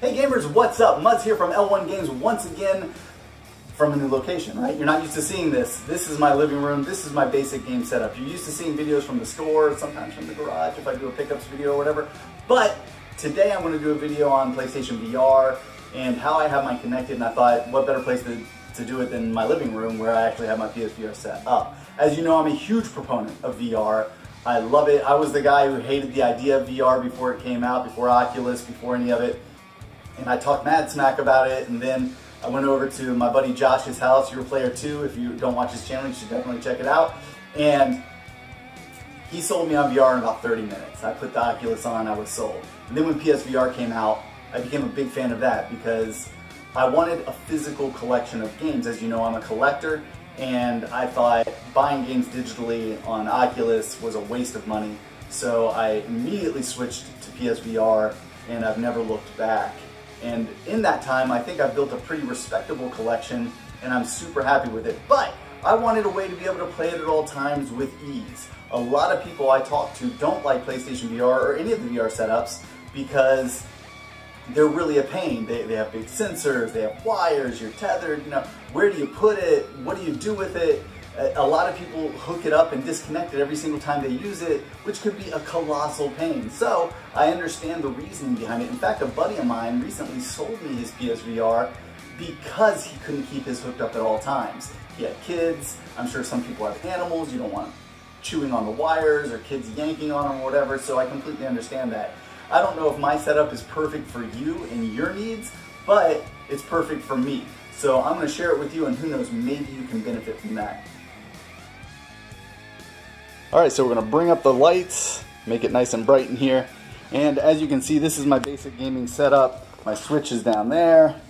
Hey gamers, what's up? Muzz here from L1 Games once again from a new location, right? You're not used to seeing this. This is my living room. This is my basic game setup. You're used to seeing videos from the store, sometimes from the garage if I do a pickups video or whatever. But today I'm going to do a video on PlayStation VR and how I have mine connected, and I thought what better place to do it than my living room where I actually have my PSVR set up. As you know, I'm a huge proponent of VR. I love it. I was the guy who hated the idea of VR before it came out, before Oculus, before any of it. And I talked mad smack about it, and then I went over to my buddy Josh's house. You're a player too. If you don't watch his channel, you should definitely check it out. And he sold me on VR in about 30 minutes. I put the Oculus on, I was sold. And then when PSVR came out, I became a big fan of that because I wanted a physical collection of games. As you know, I'm a collector, and I thought buying games digitally on Oculus was a waste of money. So I immediately switched to PSVR, and I've never looked back. And in that time, I think I've built a pretty respectable collection, and I'm super happy with it. But I wanted a way to be able to play it at all times with ease. A lot of people I talk to don't like PlayStation VR or any of the VR setups because they're really a pain. They have big sensors, they have wires, you're tethered, you know, where do you put it, what do you do with it? A lot of people hook it up and disconnect it every single time they use it, which could be a colossal pain. So I understand the reasoning behind it. In fact, a buddy of mine recently sold me his PSVR because he couldn't keep his hooked up at all times. He had kids, I'm sure some people have animals, you don't want them chewing on the wires or kids yanking on them or whatever, so I completely understand that. I don't know if my setup is perfect for you and your needs, but it's perfect for me. So I'm going to share it with you, and who knows, maybe you can benefit from that. Alright, so we're going to bring up the lights, make it nice and bright in here, and as you can see, this is my basic gaming setup. My Switch is down there,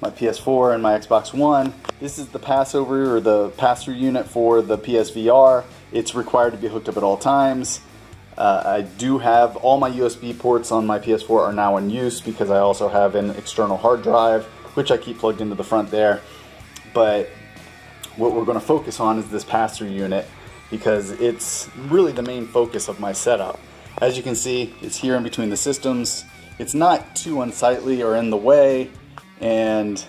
my PS4 and my Xbox One. This is the passover or the pass-through unit for the PSVR. It's required to be hooked up at all times. I do have all my USB ports on my PS4 are now in use because I also have an external hard drive, which I keep plugged into the front there. But what we're going to focus on is this pass-through unit, because it's really the main focus of my setup. As you can see, it's here in between the systems. It's not too unsightly or in the way, and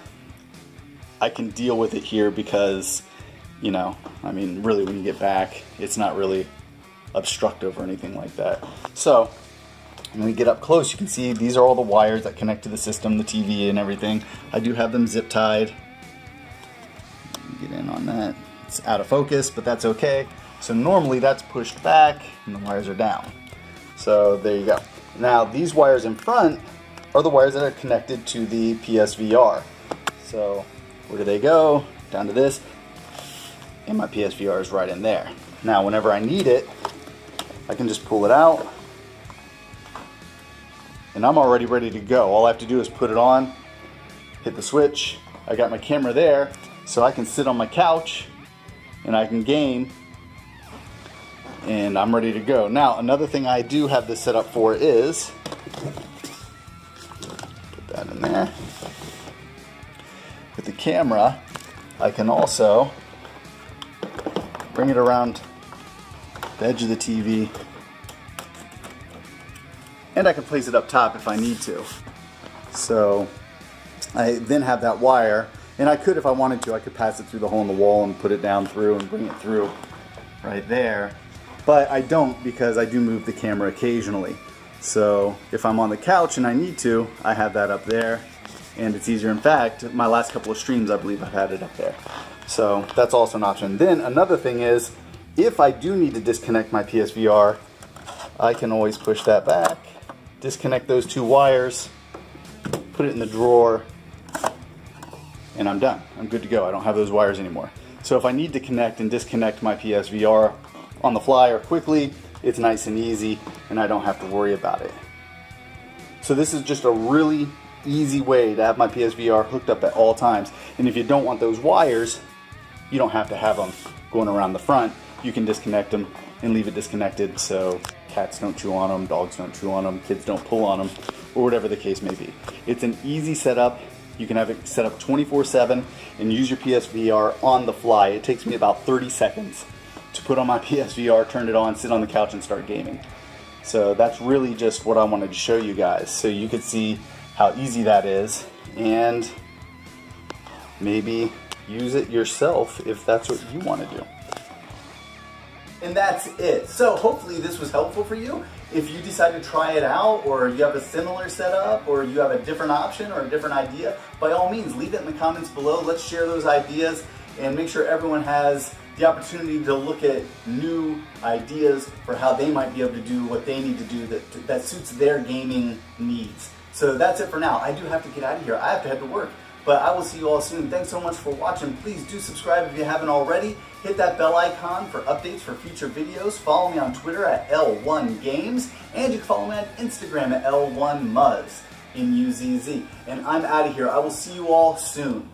I can deal with it here because, you know, I mean, really when you get back, it's not really obstructive or anything like that. So when we get up close, you can see these are all the wires that connect to the system, the TV and everything. I do have them zip tied. Get in on that. It's out of focus, but that's okay. So normally that's pushed back and the wires are down. So there you go. Now these wires in front are the wires that are connected to the PSVR. So where do they go? Down to this, and my PSVR is right in there. Now whenever I need it, I can just pull it out, and I'm already ready to go. All I have to do is put it on, hit the switch. I got my camera there, so I can sit on my couch and I can game, and I'm ready to go. Now, another thing I do have this set up for is, put that in there. With the camera, I can also bring it around the edge of the TV, and I can place it up top if I need to. So I then have that wire, and I could, if I wanted to, I could pass it through the hole in the wall and put it down through and bring it through right there. But I don't, because I do move the camera occasionally. So if I'm on the couch and I need to, I have that up there, and it's easier. In fact, my last couple of streams, I believe I've had it up there. So that's also an option. Then another thing is, if I do need to disconnect my PSVR, I can always push that back, disconnect those two wires, put it in the drawer, and I'm done. I'm good to go. I don't have those wires anymore. So if I need to connect and disconnect my PSVR on the fly or quickly, it's nice and easy, and I don't have to worry about it. So this is just a really easy way to have my PSVR hooked up at all times. And if you don't want those wires, you don't have to have them going around the front. You can disconnect them and leave it disconnected so cats don't chew on them, dogs don't chew on them, kids don't pull on them, or whatever the case may be. It's an easy setup. You can have it set up 24/7 and use your PSVR on the fly. It takes me about 30 seconds to put on my PSVR, turn it on, sit on the couch and start gaming. So that's really just what I wanted to show you guys, so you could see how easy that is, and maybe use it yourself if that's what you want to do. And that's it. So hopefully this was helpful for you. If you decide to try it out, or you have a similar setup, or you have a different option or a different idea, by all means leave it in the comments below. Let's share those ideas and make sure everyone has the opportunity to look at new ideas for how they might be able to do what they need to do that suits their gaming needs. So that's it for now. I do have to get out of here. I have to head to work. But I will see you all soon. Thanks so much for watching. Please do subscribe if you haven't already. Hit that bell icon for updates for future videos. Follow me on Twitter at L1Games. And you can follow me on Instagram at L1Muzz, M-U-Z-Z. And I'm out of here. I will see you all soon.